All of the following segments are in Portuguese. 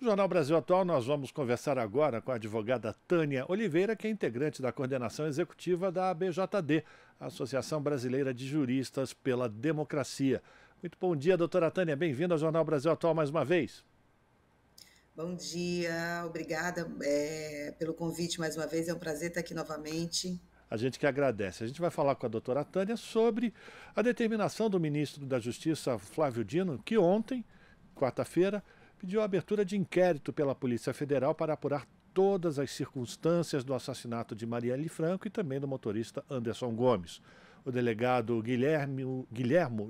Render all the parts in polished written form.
No Jornal Brasil Atual, nós vamos conversar agora com a advogada Tânia Oliveira, que é integrante da coordenação executiva da ABJD, Associação Brasileira de Juristas pela Democracia. Muito bom dia, doutora Tânia. Bem-vinda ao Jornal Brasil Atual mais uma vez. Bom dia, obrigada pelo convite mais uma vez, é um prazer estar aqui novamente. A gente que agradece. A gente vai falar com a doutora Tânia sobre a determinação do ministro da Justiça, Flávio Dino, que ontem, quarta-feira, pediu a abertura de inquérito pela Polícia Federal para apurar todas as circunstâncias do assassinato de Marielle Franco e também do motorista Anderson Gomes. O delegado Guilhermo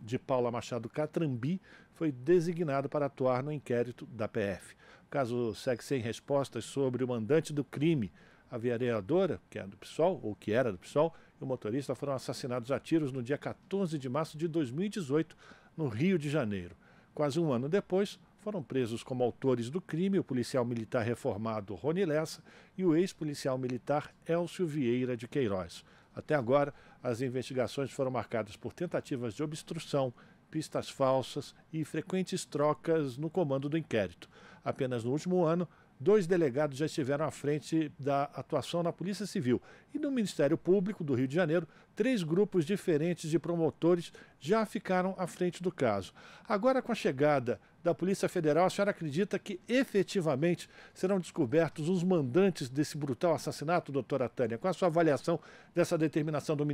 de Paula Machado Catrambi foi designado para atuar no inquérito da PF. O caso segue sem respostas sobre o mandante do crime. A vereadora, que é do PSOL, ou que era do PSOL, e o motorista foram assassinados a tiros no dia 14 de março de 2018, no Rio de Janeiro. Quase um ano depois, foram presos como autores do crime o policial militar reformado Rony Lessa e o ex-policial militar Elcio Vieira de Queiroz. Até agora, as investigações foram marcadas por tentativas de obstrução, pistas falsas e frequentes trocas no comando do inquérito. Apenas no último ano, 2 delegados já estiveram à frente da atuação na Polícia Civil. E no Ministério Público do Rio de Janeiro, 3 grupos diferentes de promotores já ficaram à frente do caso. Agora, com a chegada da Polícia Federal, a senhora acredita que efetivamente serão descobertos os mandantes desse brutal assassinato, doutora Tânia? Qual a sua avaliação dessa determinação do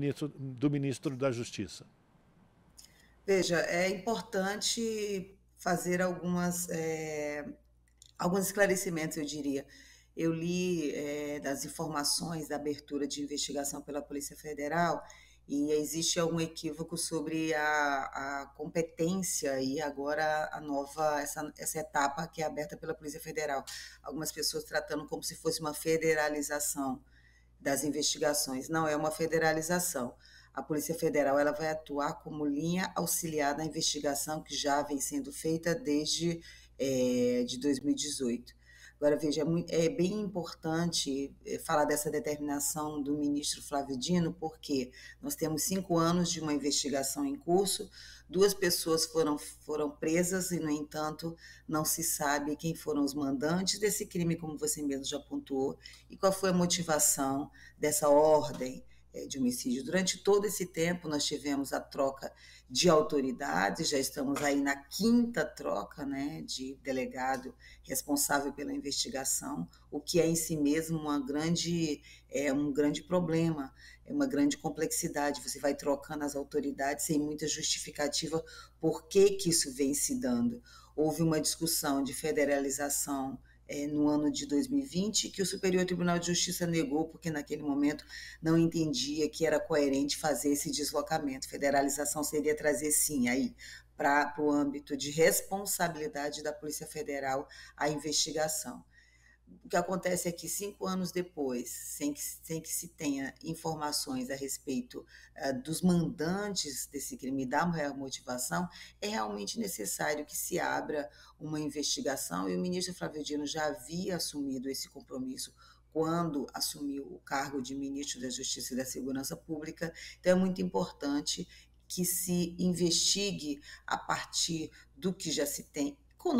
ministro da Justiça? Veja, é importante fazer alguns esclarecimentos, eu diria. Eu li das informações da abertura de investigação pela Polícia Federal e existe algum equívoco sobre a competência e agora essa etapa que é aberta pela Polícia Federal. Algumas pessoas tratando como se fosse uma federalização das investigações. Não é uma federalização. A Polícia Federal ela vai atuar como linha auxiliar da investigação que já vem sendo feita desde de 2018. Agora, veja, é bem importante falar dessa determinação do ministro Flávio Dino, porque nós temos 5 anos de uma investigação em curso, 2 pessoas foram presas e, no entanto, não se sabe quem foram os mandantes desse crime, como você mesmo já pontuou, e qual foi a motivação dessa ordem de homicídio. Durante todo esse tempo nós tivemos a troca de autoridades, já estamos aí na 5ª troca, né, de delegado responsável pela investigação, o que é em si mesmo um grande problema, é uma grande complexidade. Você vai trocando as autoridades sem muita justificativa por que isso vem se dando. Houve uma discussão de federalização no ano de 2020, que o Superior Tribunal de Justiça negou, porque naquele momento não entendia que era coerente fazer esse deslocamento. Federalização seria trazer, sim, aí para o âmbito de responsabilidade da Polícia Federal a investigação. O que acontece é que 5 anos depois, sem que se tenha informações a respeito dos mandantes desse crime, da motivação, é realmente necessário que se abra uma investigação, e o ministro Flávio Dino já havia assumido esse compromisso quando assumiu o cargo de ministro da Justiça e da Segurança Pública. Então é muito importante que se investigue a partir do que já se tem, com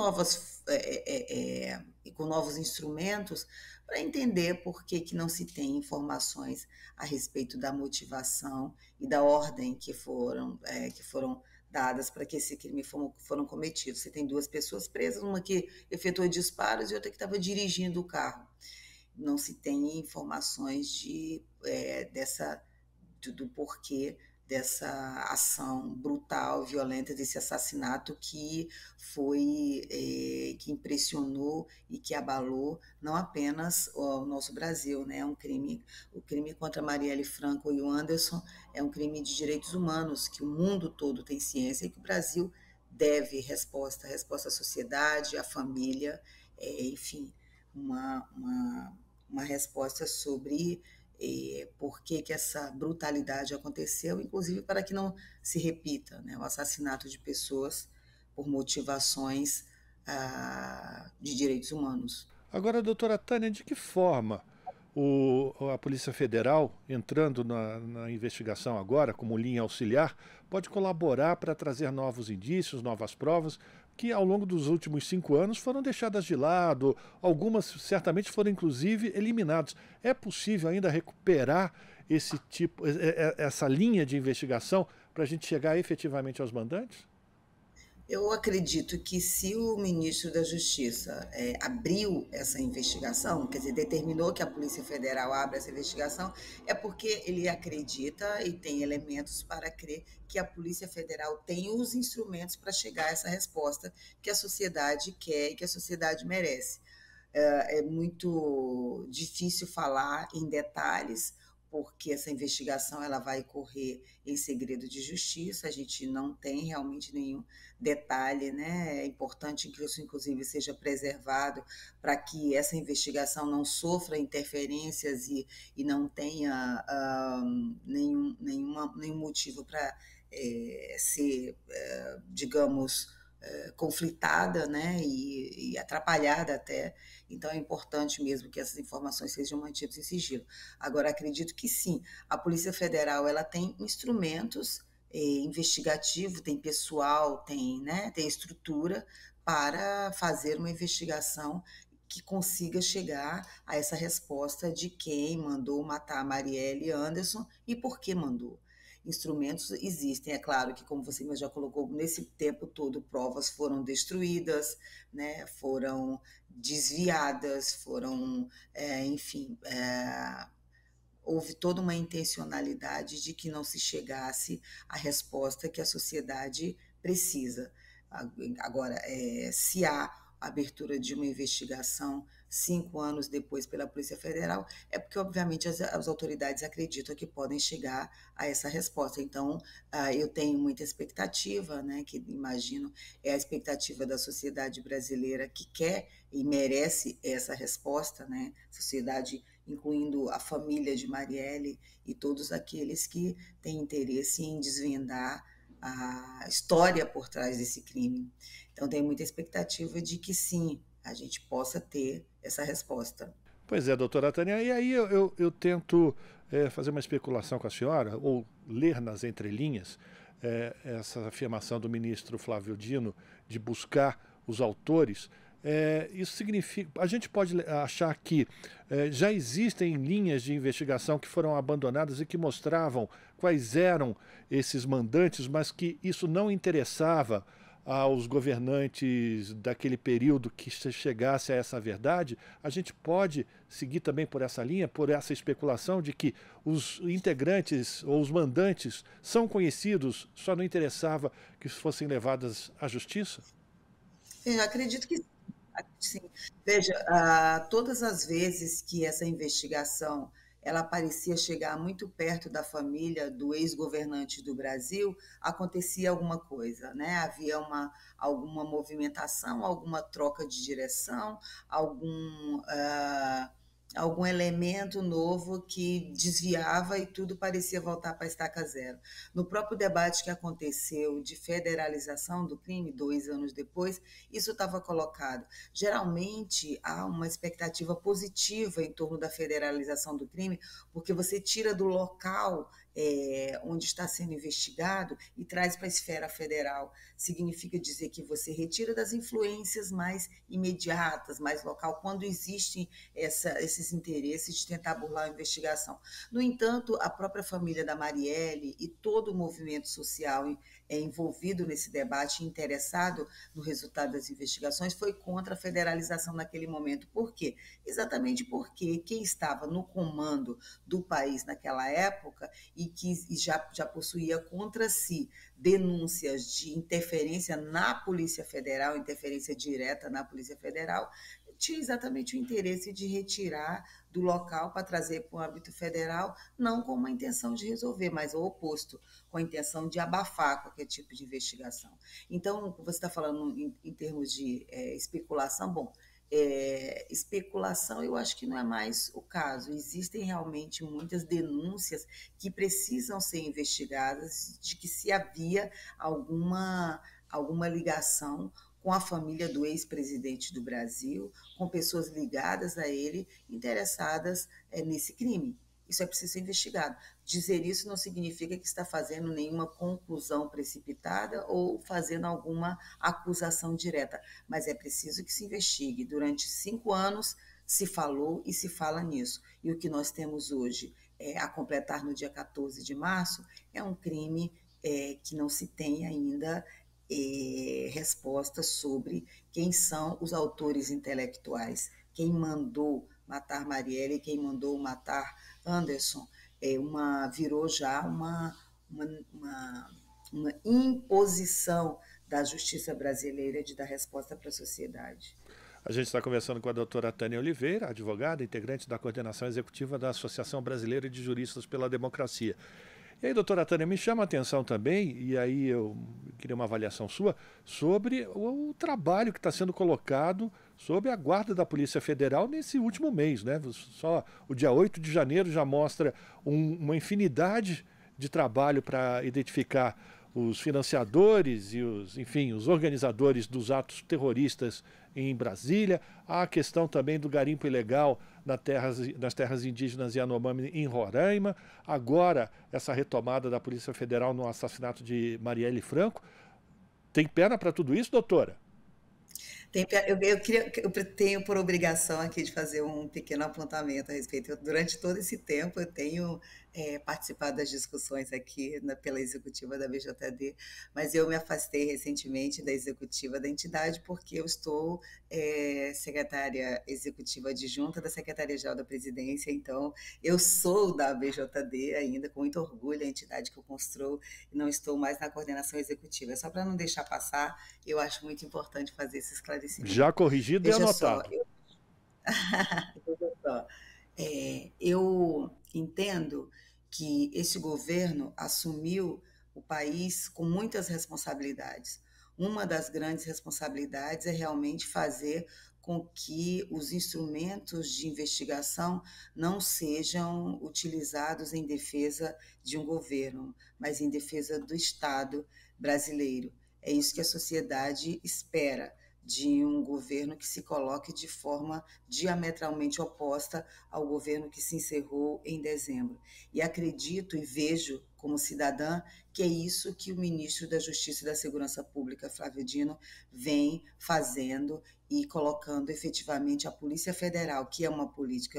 novos instrumentos, para entender por que não se tem informações a respeito da motivação e da ordem que foram dadas para que esse crime foram cometidos. Você tem 2 pessoas presas, uma que efetuou disparos e outra que estava dirigindo o carro. Não se tem informações do porquê dessa ação brutal, violenta, desse assassinato que que impressionou e que abalou não apenas o nosso Brasil, né? O crime contra Marielle Franco e o Anderson é um crime de direitos humanos que o mundo todo tem ciência e que o Brasil deve resposta à sociedade, à família, enfim, uma resposta sobre por que essa brutalidade aconteceu, inclusive para que não se repita, né, o assassinato de pessoas por motivações de direitos humanos. Agora, doutora Tânia, de que forma a Polícia Federal, entrando na investigação agora como linha auxiliar, pode colaborar para trazer novos indícios, novas provas, que ao longo dos últimos 5 anos foram deixadas de lado, algumas certamente foram inclusive eliminadas. É possível ainda recuperar essa linha de investigação para a gente chegar efetivamente aos mandantes? Eu acredito que se o ministro da Justiça abriu essa investigação, quer dizer, determinou que a Polícia Federal abra essa investigação, é porque ele acredita e tem elementos para crer que a Polícia Federal tem os instrumentos para chegar a essa resposta que a sociedade quer e que a sociedade merece. É muito difícil falar em detalhes, porque essa investigação ela vai correr em segredo de justiça, a gente não tem realmente nenhum detalhe, né? É importante que isso, inclusive, seja preservado para que essa investigação não sofra interferências e não tenha nenhum motivo para ser, digamos, conflitada, né, e atrapalhada até. Então é importante mesmo que essas informações sejam mantidas em sigilo. Agora acredito que sim, a Polícia Federal ela tem instrumentos investigativos, tem pessoal, tem estrutura para fazer uma investigação que consiga chegar a essa resposta de quem mandou matar a Marielle Anderson e por que mandou. Instrumentos existem, é claro que, como você mesmo já colocou, nesse tempo todo provas foram destruídas, né, foram desviadas, foram, enfim, houve toda uma intencionalidade de que não se chegasse à resposta que a sociedade precisa. Agora, se há abertura de uma investigação 5 anos depois pela Polícia Federal, é porque, obviamente, as autoridades acreditam que podem chegar a essa resposta. Então, eu tenho muita expectativa, né, que imagino é a expectativa da sociedade brasileira que quer e merece essa resposta, né, sociedade incluindo a família de Marielle e todos aqueles que têm interesse em desvendar a história por trás desse crime. Então, tenho muita expectativa de que sim, a gente possa ter essa resposta. Pois é, doutora Tânia, e aí eu tento fazer uma especulação com a senhora, ou ler nas entrelinhas, essa afirmação do ministro Flávio Dino de buscar os autores. Isso significa. A gente pode achar que já existem linhas de investigação que foram abandonadas e que mostravam quais eram esses mandantes, mas que isso não interessava aos governantes daquele período que chegasse a essa verdade. A gente pode seguir também por essa linha, por essa especulação de que os integrantes ou os mandantes são conhecidos, só não interessava que fossem levadas à justiça? Eu acredito que sim. Veja, todas as vezes que essa investigação ela parecia chegar muito perto da família do ex-governante do Brasil, acontecia alguma coisa, né? Havia alguma movimentação, alguma troca de direção, algum elemento novo que desviava e tudo parecia voltar para a estaca zero. No próprio debate que aconteceu de federalização do crime, 2 anos depois, isso estava colocado. Geralmente há uma expectativa positiva em torno da federalização do crime, porque você tira do local onde está sendo investigado e traz para a esfera federal. Significa dizer que você retira das influências mais imediatas, mais local, quando existem esses interesses de tentar burlar a investigação. No entanto, a própria família da Marielle e todo o movimento social envolvido nesse debate, interessado no resultado das investigações, foi contra a federalização naquele momento. Por quê? Exatamente porque quem estava no comando do país naquela época e que já possuía contra si denúncias de interferência na Polícia Federal, interferência direta na Polícia Federal, tinha exatamente o interesse de retirar do local para trazer para o âmbito federal, não com uma intenção de resolver, mas o oposto, com a intenção de abafar qualquer tipo de investigação. Então, você está falando em termos de especulação, bom, especulação eu acho que não é mais o caso. Existem realmente muitas denúncias que precisam ser investigadas de que se havia alguma ligação com a família do ex-presidente do Brasil, com pessoas ligadas a ele, interessadas nesse crime. isso é preciso ser investigado. Dizer isso não significa que está fazendo nenhuma conclusão precipitada ou fazendo alguma acusação direta, mas é preciso que se investigue. Durante 5 anos se falou e se fala nisso. E o que nós temos hoje, a completar no dia 14 de março, é um crime que não se tem ainda resposta sobre quem são os autores intelectuais, quem mandou matar Marielle, quem mandou matar Anderson. Virou já uma imposição da justiça brasileira de dar resposta para a sociedade. A gente está conversando com a doutora Tânia Oliveira, advogada, integrante da coordenação executiva da Associação Brasileira de Juristas pela Democracia. E aí, doutora Tânia, me chama a atenção também, e aí eu queria uma avaliação sua, sobre o trabalho que está sendo colocado sob a guarda da Polícia Federal nesse último mês, né? Só o dia 8 de janeiro já mostra uma infinidade de trabalho para identificar os financiadores e os organizadores dos atos terroristas em Brasília, a questão também do garimpo ilegal nas terras indígenas Yanomami em Roraima, agora essa retomada da Polícia Federal no assassinato de Marielle Franco. Tem perna para tudo isso, doutora? Eu tenho por obrigação aqui de fazer um pequeno apontamento a respeito. Durante todo esse tempo, eu tenho participado das discussões aqui pela executiva da BJD, mas eu me afastei recentemente da executiva da entidade porque eu estou secretária executiva adjunta da Secretaria-Geral da Presidência, então eu sou da BJD ainda, com muito orgulho, a entidade que eu construo, e não estou mais na coordenação executiva. Só para não deixar passar, eu acho muito importante fazer esse esclarecimento. Já corrigido e anotado. Eu entendo que esse governo assumiu o país com muitas responsabilidades. Uma das grandes responsabilidades é realmente fazer com que os instrumentos de investigação não sejam utilizados em defesa de um governo, mas em defesa do Estado brasileiro. É isso que a sociedade espera de um governo que se coloque de forma diametralmente oposta ao governo que se encerrou em dezembro. E acredito e vejo, como cidadã, que é isso que o ministro da Justiça e da Segurança Pública, Flávio Dino, vem fazendo e colocando efetivamente a Polícia Federal, que é uma polícia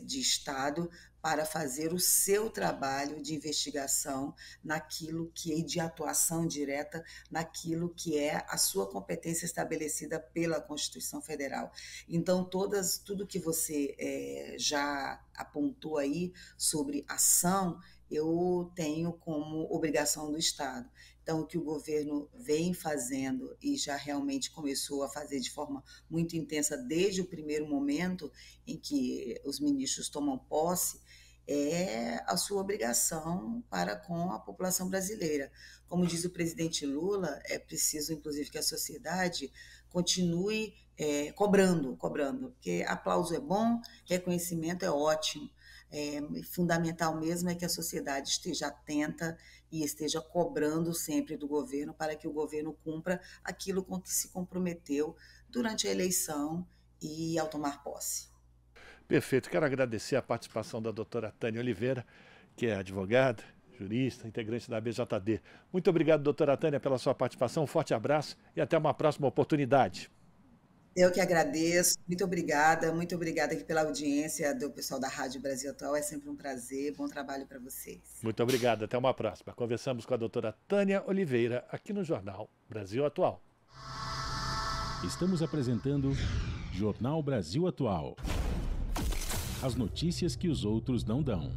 de Estado, para fazer o seu trabalho de investigação naquilo que é de atuação direta, naquilo que é a sua competência estabelecida pela Constituição Federal. Então, tudo que você já apontou aí sobre ação, eu tenho como obrigação do Estado. Então, o que o governo vem fazendo e já realmente começou a fazer de forma muito intensa desde o primeiro momento em que os ministros tomam posse, é a sua obrigação para com a população brasileira. Como diz o presidente Lula, é preciso, inclusive, que a sociedade continue cobrando, porque aplauso é bom, reconhecimento é ótimo. Fundamental mesmo é que a sociedade esteja atenta e esteja cobrando sempre do governo para que o governo cumpra aquilo com que se comprometeu durante a eleição e ao tomar posse. Perfeito. Quero agradecer a participação da doutora Tânia Oliveira, que é advogada, jurista, integrante da BJD. Muito obrigado, doutora Tânia, pela sua participação. Um forte abraço e até uma próxima oportunidade. Eu que agradeço, muito obrigada aqui pela audiência do pessoal da Rádio Brasil Atual, é sempre um prazer, bom trabalho para vocês. Muito obrigado, até uma próxima. Conversamos com a doutora Tânia Oliveira, aqui no Jornal Brasil Atual. Estamos apresentando Jornal Brasil Atual. As notícias que os outros não dão.